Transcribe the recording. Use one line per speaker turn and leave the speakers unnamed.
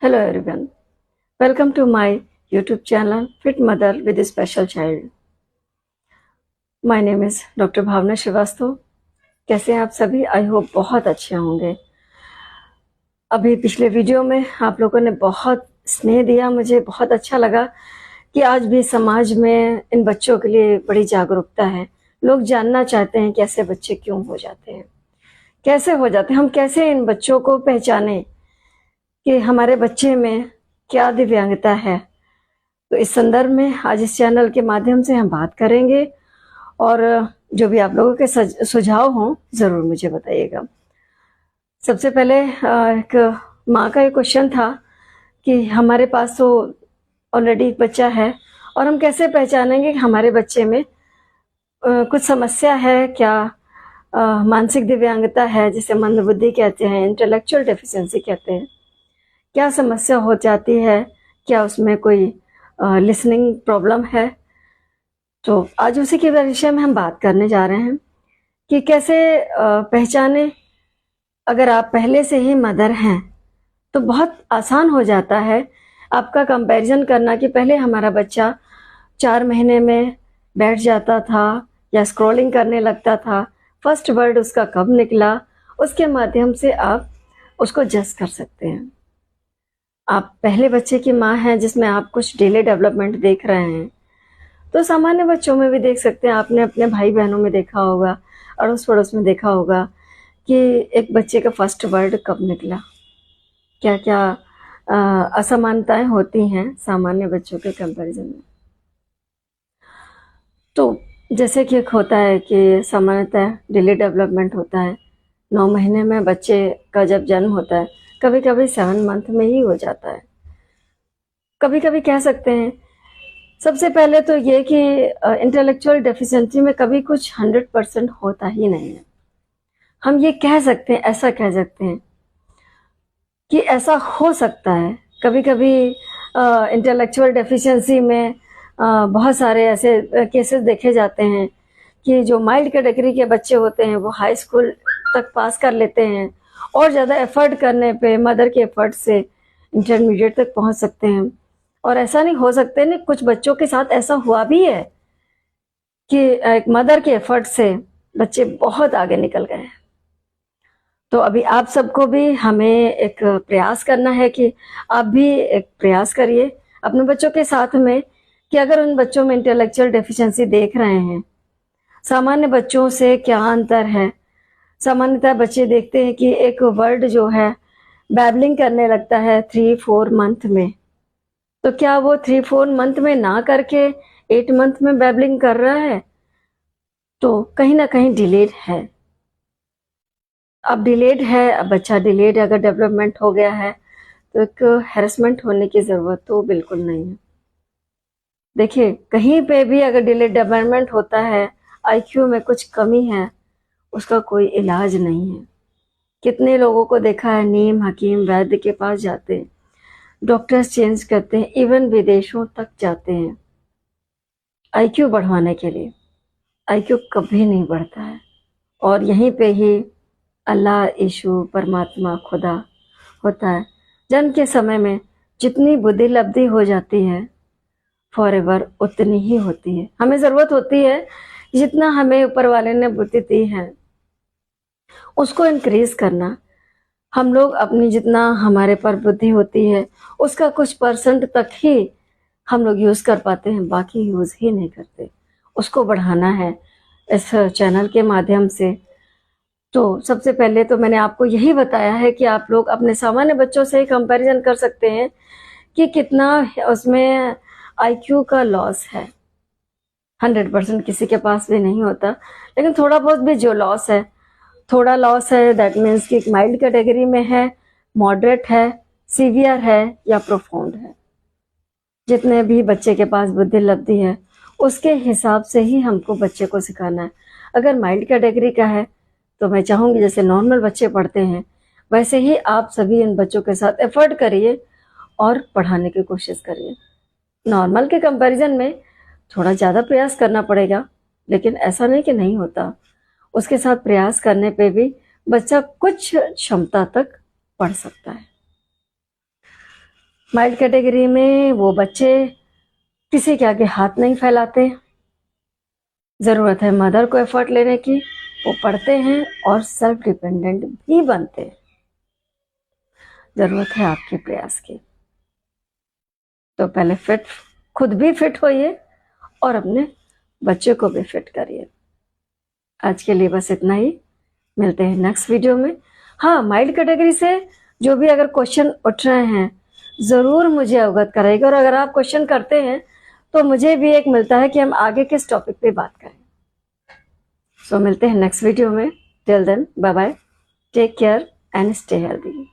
Hello everyone, welcome to my YouTube channel Fit Mother with a Special Child. My name is Dr. भावना श्रीवास्तव। कैसे हैं आप सभी? I hope बहुत अच्छे होंगे। अभी पिछले वीडियो में आप लोगों ने बहुत स्नेह दिया, मुझे बहुत अच्छा लगा कि आज भी समाज में इन बच्चों के लिए बड़ी जागरूकता है। लोग जानना चाहते हैं कि ऐसे बच्चे क्यों हो जाते हैं, कैसे हो जाते हैं, हम कैसे इन बच्चों को पहचाने कि हमारे बच्चे में क्या दिव्यांगता है। तो इस संदर्भ में आज इस चैनल के माध्यम से हम बात करेंगे और जो भी आप लोगों के सुझाव हों ज़रूर मुझे बताइएगा। सबसे पहले एक माँ का एक क्वेश्चन था कि हमारे पास तो ऑलरेडी एक बच्चा है और हम कैसे पहचानेंगे कि हमारे बच्चे में कुछ समस्या है, क्या मानसिक दिव्यांगता है जिसे मंदबुद्धि कहते हैं, इंटेलेक्चुअल डेफिशिएंसी कहते हैं, क्या समस्या हो जाती है, क्या उसमें कोई लिसनिंग प्रॉब्लम है। तो आज उसी के विषय में हम बात करने जा रहे हैं कि कैसे पहचाने। अगर आप पहले से ही मदर हैं तो बहुत आसान हो जाता है आपका कंपैरिजन करना कि पहले हमारा बच्चा 4 महीने में बैठ जाता था या स्क्रॉलिंग करने लगता था, फर्स्ट वर्ड उसका कब निकला, उसके माध्यम से आप उसको जज कर सकते हैं। आप पहले बच्चे की माँ हैं जिसमें आप कुछ डिले डेवलपमेंट देख रहे हैं, तो सामान्य बच्चों में भी देख सकते हैं। आपने अपने भाई बहनों में देखा होगा, अड़ोस पड़ोस में देखा होगा कि एक बच्चे का फर्स्ट वर्ड कब निकला, क्या क्या असमानताएं होती हैं सामान्य बच्चों के कंपैरिजन में। तो जैसे कि एक होता है कि सामान्यतः डिले डेवलपमेंट होता है, 9 महीने में बच्चे का जब जन्म होता है, कभी कभी 7 मंथ में ही हो जाता है, कभी कभी कह सकते हैं। सबसे पहले तो ये कि इंटेलेक्चुअल डेफिशिएंसी में कभी कुछ 100% होता ही नहीं है। हम ये कह सकते हैं, ऐसा कह सकते हैं कि ऐसा हो सकता है। कभी कभी इंटेलेक्चुअल डेफिशिएंसी में बहुत सारे ऐसे केसेस देखे जाते हैं कि जो माइल्ड कैटेगरी के बच्चे होते हैं वो हाई स्कूल तक पास कर लेते हैं और ज़्यादा एफर्ट करने पे, मदर के एफर्ट से इंटरमीडिएट तक पहुंच सकते हैं। और ऐसा नहीं हो सकते नहीं, कुछ बच्चों के साथ ऐसा हुआ भी है कि एक मदर के एफर्ट से बच्चे बहुत आगे निकल गए हैं। तो अभी आप सबको भी हमें एक प्रयास करना है कि आप भी एक प्रयास करिए अपने बच्चों के साथ में कि अगर उन बच्चों में इंटेलेक्चुअल डेफिशिएंसी देख रहे हैं, सामान्य बच्चों से क्या अंतर है। सामान्यतः बच्चे देखते हैं कि एक वर्ड जो है बैबलिंग करने लगता है 3-4 मंथ में, तो क्या वो 3-4 मंथ में ना करके 8 मंथ में बैबलिंग कर रहा है, तो कहीं ना कहीं डिलेड है। अब डिलेड है, अब बच्चा डिलेड अगर डेवलपमेंट हो गया है तो एक हैरेसमेंट होने की ज़रूरत तो बिल्कुल नहीं है। देखिए, कहीं पे भी अगर डिलेड डेवलपमेंट होता है, आईक्यू में कुछ कमी है, उसका कोई इलाज नहीं है। कितने लोगों को देखा है, नीम हकीम वैद्य के पास जाते हैं, डॉक्टर्स चेंज करते हैं, इवन विदेशों तक जाते हैं आईक्यू बढ़वाने के लिए। आईक्यू कभी नहीं बढ़ता है और यहीं पे ही अल्लाह, यीशु, परमात्मा, खुदा होता है। जन्म के समय में जितनी बुद्धि लब्धि हो जाती है फॉरएवर उतनी ही होती है। हमें ज़रूरत होती है जितना हमें ऊपर वाले ने बुद्धि दी है उसको इंक्रीज करना। हम लोग अपनी जितना हमारे पर बुद्धि होती है उसका कुछ % तक ही हम लोग यूज़ कर पाते हैं, बाकी यूज़ ही नहीं करते। उसको बढ़ाना है इस चैनल के माध्यम से। तो सबसे पहले तो मैंने आपको यही बताया है कि आप लोग अपने सामान्य बच्चों से ही कंपैरिजन कर सकते हैं कि कितना उसमें आईक्यू का लॉस है। 100% किसी के पास भी नहीं होता, लेकिन थोड़ा बहुत भी जो लॉस है, थोड़ा लॉस है, दैट मीन्स कि माइल्ड कैटेगरी में है, मॉडरेट है, सीवियर है या प्रोफाउंड है। जितने भी बच्चे के पास बुद्धि लब्धि है उसके हिसाब से ही हमको बच्चे को सिखाना है। अगर माइल्ड कैटेगरी का है तो मैं चाहूँगी जैसे नॉर्मल बच्चे पढ़ते हैं वैसे ही आप सभी इन बच्चों के साथ एफर्ट करिए और पढ़ाने की कोशिश करिए। नॉर्मल के कंपैरिजन में थोड़ा ज़्यादा प्रयास करना पड़ेगा, लेकिन ऐसा नहीं कि नहीं होता। उसके साथ प्रयास करने पे भी बच्चा कुछ क्षमता तक पढ़ सकता है। माइल्ड कैटेगरी में वो बच्चे किसी के आगे हाथ नहीं फैलाते, ज़रूरत है मदर को एफर्ट लेने की, वो पढ़ते हैं और सेल्फ डिपेंडेंट भी बनते हैं। ज़रूरत है आपके प्रयास की। तो पहले खुद भी फिट होइए और अपने बच्चे को भी फिट करिए। आज के लिए बस इतना ही, मिलते हैं नेक्स्ट वीडियो में। हाँ, माइल्ड कैटेगरी से जो भी अगर क्वेश्चन उठ रहे हैं ज़रूर मुझे अवगत कराइएगा, और अगर आप क्वेश्चन करते हैं तो मुझे भी एक मिलता है कि हम आगे किस टॉपिक पे बात करें। सो मिलते हैं नेक्स्ट वीडियो में। Till then, bye bye, take care and stay healthy.